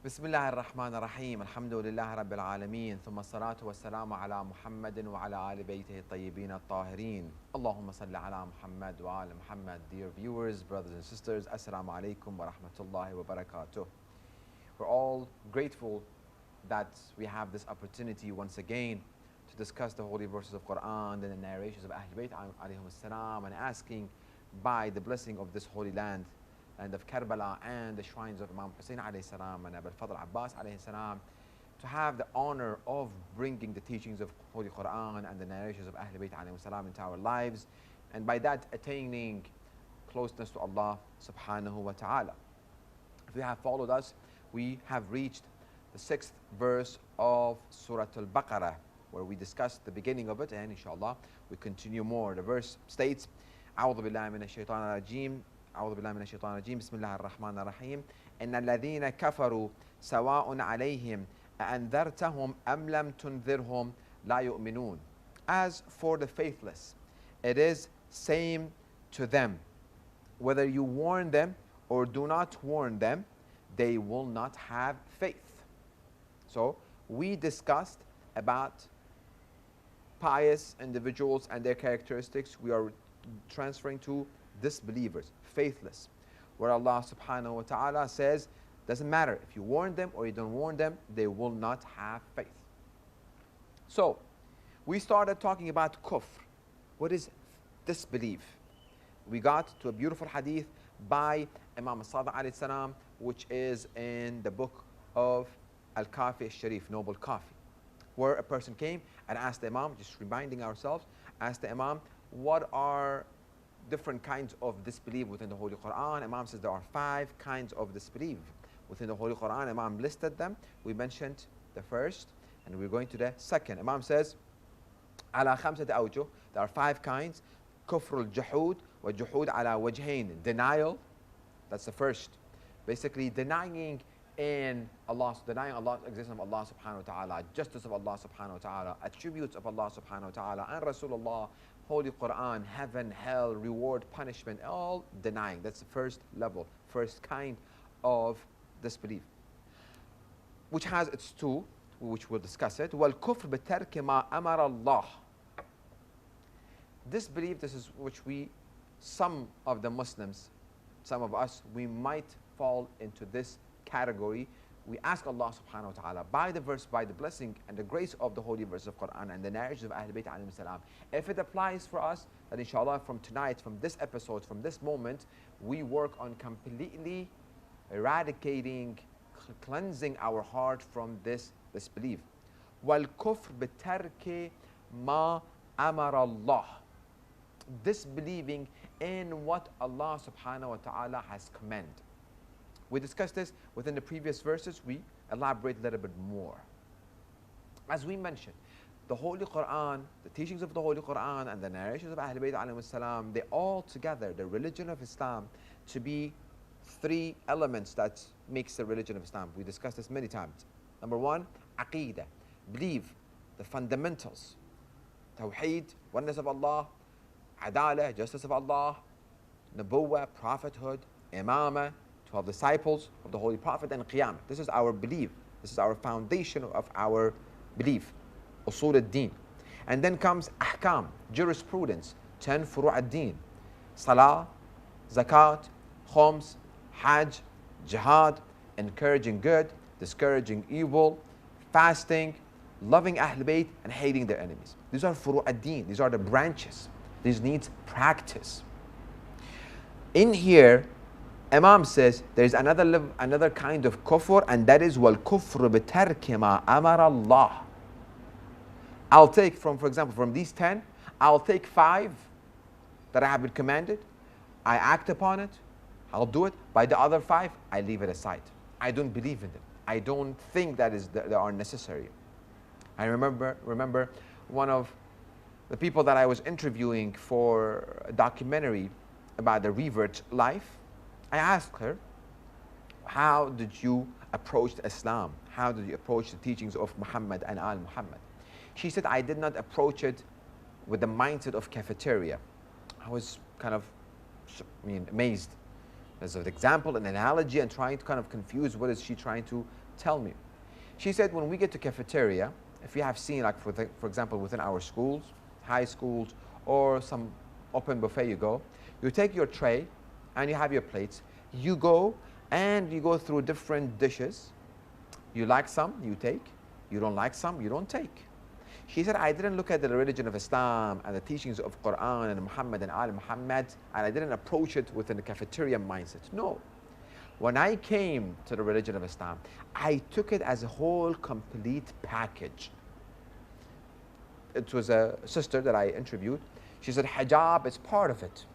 بسم الله الرحمن الرحيم الحمد لله رب العالمين ثم الصلاة والسلام على محمد وعلى آل بيته الطيبين الطاهرين اللهم صل على محمد وآل محمد. Dear viewers, brothers and sisters, Assalamu alaikum wa rahmatullahi wa barakatuh. We're all grateful that we have this opportunity once again to discuss the holy verses of Quran and the narrations of Ahlul Bayt alayhim salam, and asking by the blessing of this holy land and of Karbala and the shrines of Imam Hussein alayhi salam and Abul Fadl Abbas alayhi salam, to have the honor of bringing the teachings of Holy Quran and the narrations of Ahlul Bayt alayhim salam into our lives, and by that attaining closeness to Allah subhanahu wa ta'ala. If you have followed us, we have reached the 6th verse of Surah Al-Baqarah, where we discussed the beginning of it, and inshallah we continue more. The verse states, أعوذ بالله من الشيطان الرجيم أعوذ بالله من الشيطان الرجيم بسم الله الرحمن الرحيم إن الذين كفروا سواء عليهم أأنذرتهم أم لم تنذرهم لا يؤمنون. As for the faithless, it is same to them. Whether you warn them or do not warn them, they will not have faith. So we discussed about pious individuals and their characteristics. We are transferring to disbelievers, faithless, where Allah subhanahu wa ta'ala says, doesn't matter if you warn them or you don't warn them, they will not have faith. So we started talking about kufr. What is disbelief? We got to a beautiful hadith by Imam Sadiq alayhi salam, which is in the book of Al-Kafi al-Sharif, Noble Kafi, where a person came and asked the Imam, just reminding ourselves, asked the Imam, what are different kinds of disbelief within the Holy Quran? Imam says there are 5 kinds of disbelief within the Holy Quran. Imam listed them. We mentioned the first, and we're going to the second. Imam says, على خمسة أوجه, there are 5 kinds. كفر الجحود والجحود على وجهين. Denial, that's the first. Basically denying denying Allah's existence of Allah subhanahu wa ta'ala, justice of Allah subhanahu wa ta'ala, attributes of Allah subhanahu wa ta'ala, and Rasulullah, Holy Quran, heaven, hell, reward, punishment, all denying. That's the first level, first kind of disbelief, which has its 2, which we'll discuss it. وَالْكُفْرُ بِتَرْكِ مَا أَمَرَ اللَّهِ. Disbelief, this is which some of the Muslims, some of us, we might fall into this category. We ask Allah subhanahu wa ta'ala by the verse, by the blessing and the grace of the holy verse of Quran and the narrations of Ahlul Bayt alayhim salam, if it applies for us, that inshallah from tonight, from this episode, from this moment, we work on completely eradicating, cleansing our heart from this disbelief. وَالْكُفْرُ بِتَرْكِ مَا أَمَرَ اللَّهِ. Disbelieving in what Allah subhanahu wa ta'ala has commanded. We discussed this within the previous verses. We elaborate a little bit more. As we mentioned, the Holy Quran, the teachings of the Holy Quran and the narrations of Ahlul Bayt alayhim salam, they all together, the religion of Islam, to be 3 elements that makes the religion of Islam. We discussed this many times. Number 1, aqeedah, believe the fundamentals. Tawheed, oneness of Allah. Adalah, justice of Allah. Nubuwwah, prophethood. Imamah, 12 disciples of the Holy Prophet, and Qiyamah. This is our belief. This is our foundation of our belief. Usul al-Din. And then comes ahkam, jurisprudence, 10 furu' al-Din. Salah, zakat, khums, hajj, jihad, encouraging good, discouraging evil, fasting, loving Ahlul Bayt, and hating their enemies. These are furu' al-Din. These are the branches. These needs practice. In here, Imam says there is another kind of kufr, and that is وَالْكُفْرُ بِتَرْكِ مَا أَمَرَ اللَّهِ. I'll take for example, from these 10, I'll take 5 that I have been commanded. I act upon it. I'll do it. By the other 5, I leave it aside. I don't believe in them. I don't think they are necessary. I remember one of the people that I was interviewing for a documentary about the revert life. I asked her, how did you approach Islam? How did you approach the teachings of Muhammad and al-Muhammad? She said, I did not approach it with the mindset of cafeteria. I was kind of amazed. As an example, an analogy, and trying to kind of confuse what is she trying to Tell me. She said, when we get to cafeteria, if you have seen, like for example, within our schools, high schools, or some open buffet you go, you take your tray and you have your plates. You go and you go through different dishes. You like some, you take. You don't like some, you don't take. She said, I didn't look at the religion of Islam and the teachings of Quran and Muhammad and Al Muhammad, and I didn't approach it within the cafeteria mindset. No. When I came to the religion of Islam, I took it as a whole complete package. It was a sister that I interviewed. She said, hijab is part of it.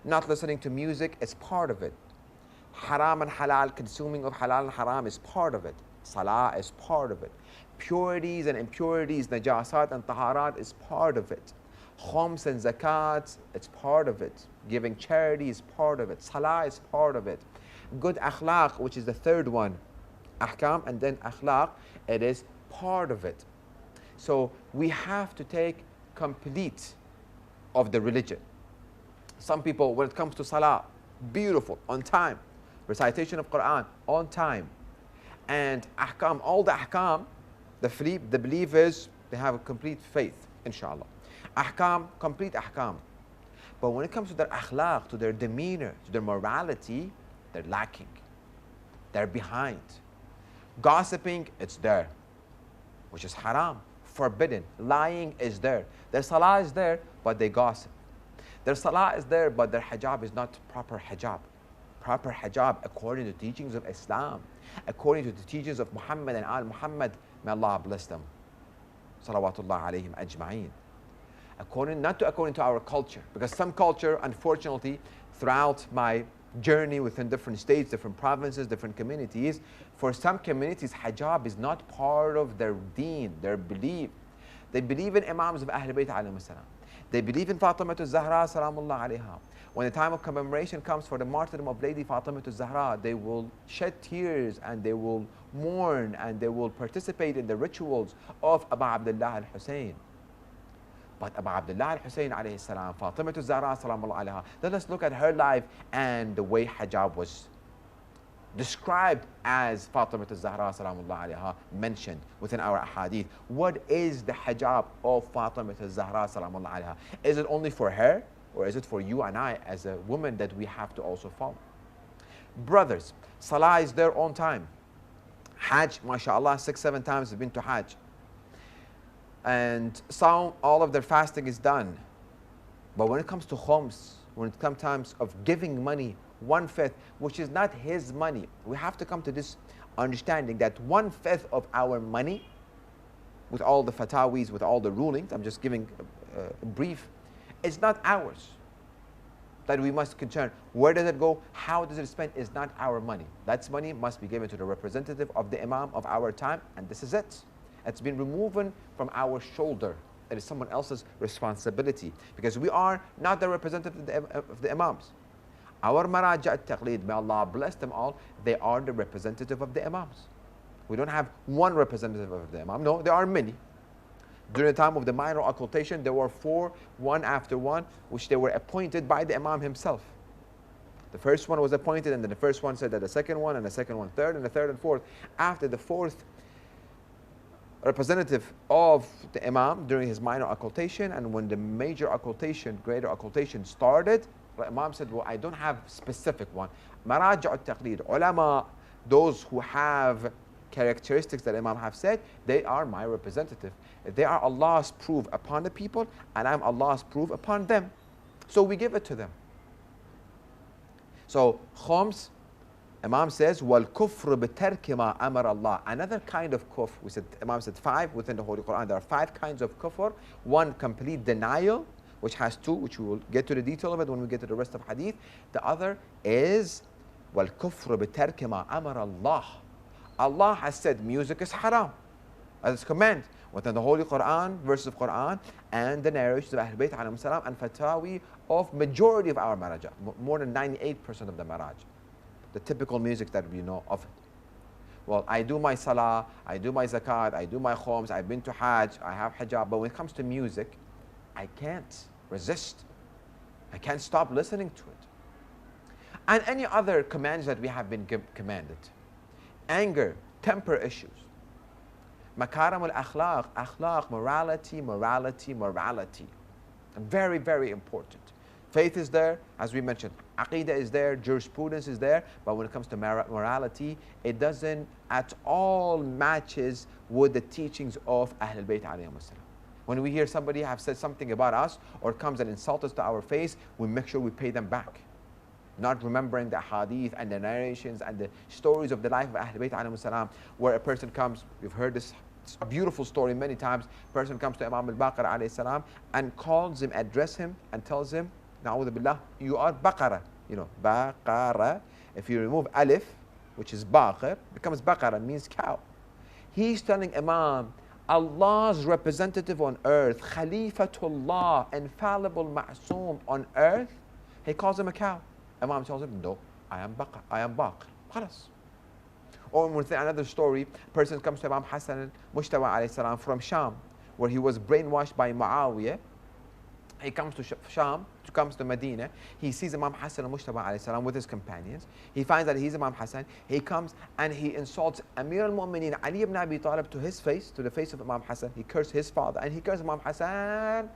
Not listening to music is part of it. Haram and halal, consuming of halal and haram is part of it. Salah is part of it. Purities and impurities, najasat and taharat is part of it. Khums and zakat, it's part of it. Giving charity is part of it. Salah is part of it. Good akhlaq, which is the third one, ahkam and then akhlaq, it is part of it. So we have to take complete of the religion. Some people, when it comes to salah, beautiful, on time. Recitation of Quran, on time. And ahkam, all the ahkam, the believers, they have a complete faith, inshallah. Ahkam, complete ahkam. But when it comes to their akhlaq, to their demeanor, to their morality, they're lacking. They're behind. Gossiping, it's there, which is haram, forbidden. Lying is there. Their salah is there, but they gossip. Their salah is there, but their hijab is not proper hijab. Proper hijab according to the teachings of Islam, according to the teachings of Muhammad and Al Muhammad, may Allah bless them. Salawatullah alayhim ajma'een. Not according to our culture, because some culture, unfortunately, throughout my journey within different states, different provinces, different communities, for some communities, hijab is not part of their deen, their belief. They believe in Imams of Ahlul Bayt alayhim salam. They believe in Fatima al-Zahra salamullah alayha. When the time of commemoration comes for the martyrdom of Lady Fatima al-Zahra, they will shed tears and they will mourn and they will participate in the rituals of Abu Abdullah al-Hussein. But Abu Abdullah al-Hussein alayhi salam, Fatima al-Zahra salamullah alayha, let us look at her life and the way hijab was described as Fatima al-Zahra salamullah alayha mentioned within our ahadith. What is the hijab of Fatima al-Zahra salamullah alayha? Is it only for her? Or is it for you and I as a woman that we have to also follow? Brothers, salah is there on time. Hajj, mashallah, 6-7 times have been to Hajj. And some, all of their fasting is done. But when it comes to khums, when it comes times of giving money, 1/5, which is not his money, we have to come to this understanding that 1/5 of our money, with all the fatawis, with all the rulings, I'm just giving a brief, it's not ours. That we must concern. Where does it go? How does it spend? Is not our money. That money must be given to the representative of the Imam of our time, and this is it. It's been removed from our shoulder. It is someone else's responsibility, because we are not the representative of the Imams. Our Maraja al-Taqleed, may Allah bless them all, they are the representative of the Imams. We don't have one representative of the Imam. No, there are many. During the time of the minor occultation, there were 4, one after one, which they were appointed by the Imam himself. The first one was appointed, and then the first one said that the second one, and the second one third, and the third and fourth. After the fourth representative of the Imam during his minor occultation, and when the major occultation, greater occultation started, the Imam said, well, I don't have specific one. Maraja al-Taqleed, ulama, those who have characteristics that Imam have said, they are my representative. They are Allah's proof upon the people, and I'm Allah's proof upon them. So we give it to them. So khums, Imam says, وَالْكُفْرُ بِتَرْكِ مَا أَمَرَ اللَّهِ. Another kind of kufr, Imam said 5 within the Holy Quran. There are 5 kinds of kufr. One, complete denial, which has 2, which we will get to the detail of it when we get to the rest of hadith. The other is وَالْكُفْرُ بِتَرْكِ مَا أَمَرَ اللَّهِ. Allah has said music is haram, as it's command within the Holy Quran, verses of Quran, and the narrations of Ahlul Bayt alayhim salam, and fatawi of majority of our maraj, more than 98% of the maraj, the typical music that we know of it. Well, I do my salah, I do my zakat, I do my khums, I've been to Hajj, I have hijab, but when it comes to music, I can't resist. I can't stop listening to it. And any other commands that we have been commanded. Anger, temper issues. Makaram al-akhlaq, akhlaq, morality, morality, morality. Very, very important. Faith is there, as we mentioned. Aqidah is there, jurisprudence is there, but when it comes to morality, it doesn't at all matches with the teachings of Ahlul Bayt alayhim as-salam. When we hear somebody have said something about us or comes and insults us to our face, we make sure we pay them back. Not remembering the hadith and the narrations and the stories of the life of Ahlul Bayt alayhim as-salam, where a person comes, we've heard this beautiful story many times, a person comes to Imam al-Baqir alayhi salam and calls him, address him and tells him, Na'udhu billah, you are Baqara. You know, Baqara. If you remove alif, which is Baqir, becomes Baqara, means cow. He's telling Imam, Allah's representative on earth, Khalifatullah, infallible Ma'soom on earth, he calls him a cow. Imam tells him, no, I am Baqir. I am Baqir. Khalas. Or within another story, a person comes to Imam Hassan Mustafa alayhi salam from Sham, where he was brainwashed by Muawiyah. He comes to Sham, comes to Medina. He sees Imam Hassan al-Mustafa alayhi salam with his companions. He finds that he's Imam Hassan. He comes and he insults Amir al-Mu'mineen Ali ibn Abi Talib to his face, to the face of Imam Hassan. He cursed his father and he cursed Imam Hassan.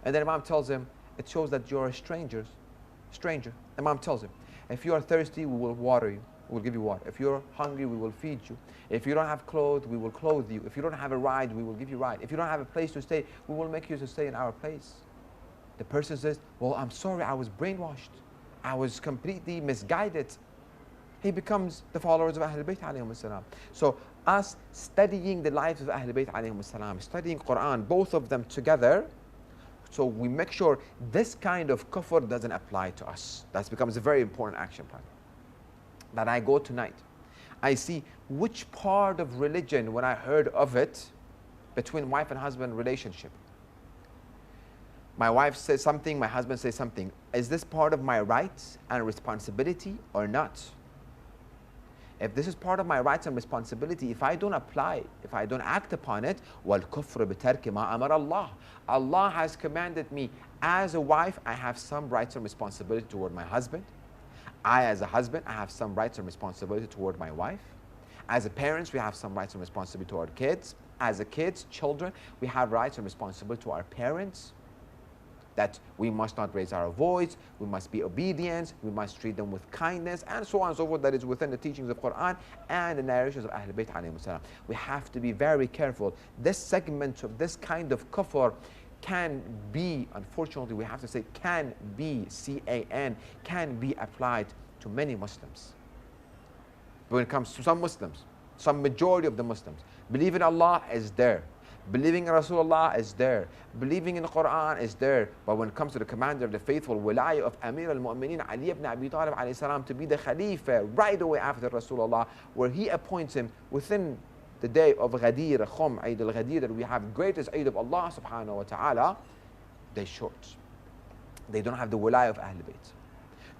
And then Imam tells him, it shows that you're a stranger. Imam tells him, if you are thirsty, we will water you. We will give you water. If you're hungry, we will feed you. If you don't have clothes, we will clothe you. If you don't have a ride, we will give you a ride. If you don't have a place to stay, we will make you to stay in our place. The person says, well, I'm sorry, I was brainwashed. I was completely misguided. He becomes the followers of Ahlul Bayt alayhim as-salam. So us studying the lives of Ahlul Bayt alayhim as-salam, studying Quran, both of them together, so we make sure this kind of kufr doesn't apply to us. That becomes a very important action plan. That I go tonight, I see which part of religion, when I heard of it, between wife and husband relationship, my wife says something, my husband says something. Is this part of my rights and responsibility or not? If this is part of my rights and responsibility, if I don't apply, if I don't act upon it, وَالْكُفْرُ بِتَرْكِ مَا أَمَرَ اللَّهِ. Allah has commanded me, as a wife, I have some rights and responsibility toward my husband. I, as a husband, I have some rights and responsibility toward my wife. As a parents, we have some rights and responsibility to our kids. As a kids, children, we have rights and responsibility to our parents. That we must not raise our voice, we must be obedient, we must treat them with kindness, and so on and so forth. That is within the teachings of Quran and the narrations of Ahlul Bayt alayhim salam. We have to be very careful. This segment of this kind of kufr can be, unfortunately we have to say, can be, C-A-N, can be applied to many Muslims. But when it comes to some Muslims, some majority of the Muslims, believe in Allah is there. Believing in Rasulullah is there. Believing in the Quran is there. But when it comes to the commander of the faithful, wilayah of Amir al-Mu'mineen Ali ibn Abi Talib alayhi salam, to be the Khalifa right away after Rasulullah, where he appoints him within the day of Ghadir, Khum, Eid al-Ghadir, that we have greatest Eid of Allah subhanahu wa ta'ala, they short. They don't have the wilayah of Ahlul Bayt.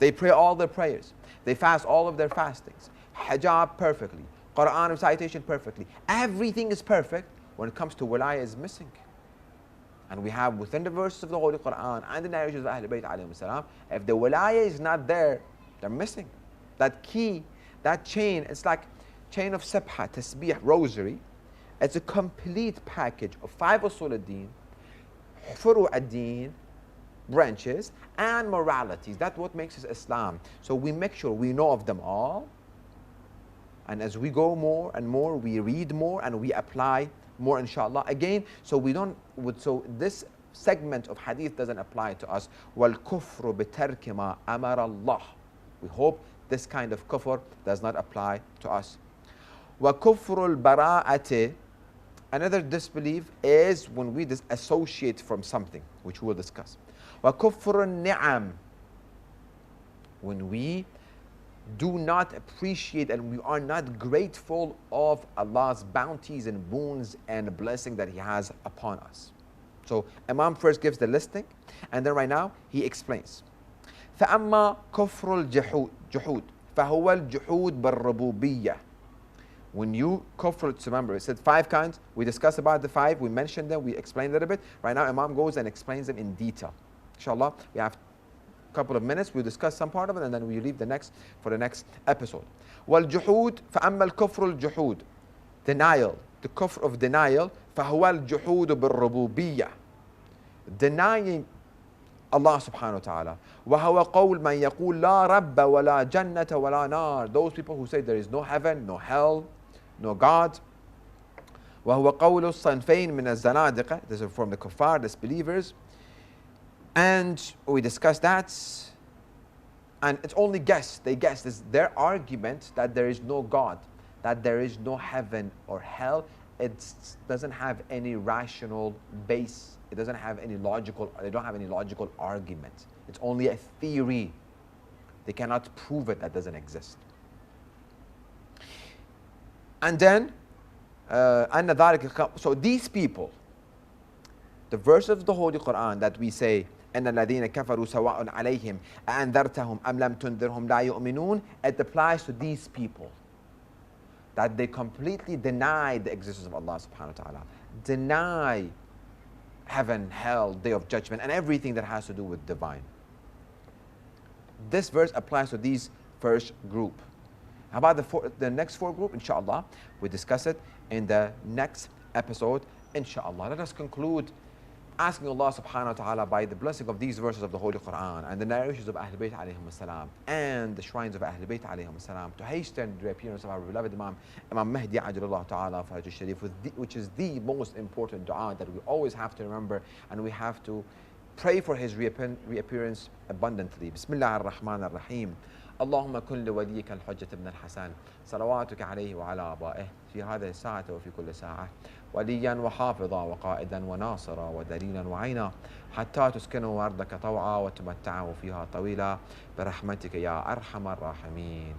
They pray all their prayers. They fast all of their fastings. Hijab perfectly. Quran recitation perfectly. Everything is perfect. When it comes to wilayah is missing. And we have within the verses of the Holy Quran and the narrations of Ahlul Bayt alayhim salam, if the wilayah is not there, they're missing. That key, that chain, it's like chain of sabha, tasbih, rosary. It's a complete package of 5 usul ad-din, furu ad-din, branches, and moralities. That's what makes us Islam. So we make sure we know of them all. And as we go more and more, we read more and we apply more, inshallah. Again, so this segment of hadith doesn't apply to us. وَالْكُفْرُ بِتَرْكِ مَا أَمَرَ اللَّهِ. We hope this kind of kufr does not apply to us. وَكُفْرُ الْبَرَاءَةِ. Another disbelief is when we disassociate from something, which we will discuss. وَكُفْرُ النِّعَمِ. When we do not appreciate and we are not grateful of Allah's bounties and boons and blessing that He has upon us. So Imam first gives the listing, and then right now he explains. فَأَمَّا كُفْرُ الْجُحُودِ فَهُوَ الْجُحُودِ بِالرُّبُوبِيَّةِ. When you kufr, remember, it said 5 kinds. We discussed about the 5. We mentioned them. We explained a little bit. Right now Imam goes and explains them in detail. Inshallah, we have couple of minutes, we'll discuss some part of it and then we leave the next for the next episode. وَالْجُحُودِ فَأَمَّا الْكُفْرُ الْجُحُودِ denial, the kufr of denial, فهو الجحود بالربوبية, denying Allah subhanahu wa ta'ala. وهو قول من يقول لا رب ولا جنة ولا نار, those people who say there is no heaven, no hell, no God. وهو قول الصنفين من الزنادقة, this is from the kuffar, disbelievers. And we discussed that, and it's only guess, they guess, this their argument that there is no God, that there is no heaven or hell, it doesn't have any rational base, it doesn't have any logical, they don't have any logical argument. It's only a theory. They cannot prove it, that doesn't exist. And then, so these people, the verse of the Holy Quran that we say, أن الذين كفروا سواء عليهم أأنذرتهم أم لم تنذرهم لا يؤمنون, it applies to these people, that they completely deny the existence of Allah subhanahu wa ta'ala, deny heaven, hell, day of judgment, and everything that has to do with divine. This verse applies to these first group. How about the next four group? Inshallah, we discuss it in the next episode. Inshallah, let us conclude asking Allah subhanahu wa ta'ala, by the blessing of these verses of the Holy Quran and the narrations of Ahlul Bayt alayhim as-salam and the shrines of Ahlul Bayt alayhim as-salam, to hasten the appearance of our beloved Imam Mahdi ajalullah ta'ala Faraj al-Sharif, which is the most important dua that we always have to remember, and we have to pray for his reappearance abundantly. Bismillah ar-Rahman ar-Rahim. اللهم كن لوليك الحجة ابن الحسن صلواتك عليه وعلى آبائه في هذه الساعة وفي كل ساعة وليا وحافظا وقائدا وناصرا ودليلا وعينا حتى تسكنه أرضك طوعا وتمتعه فيها طويلا برحمتك يا أرحم الراحمين.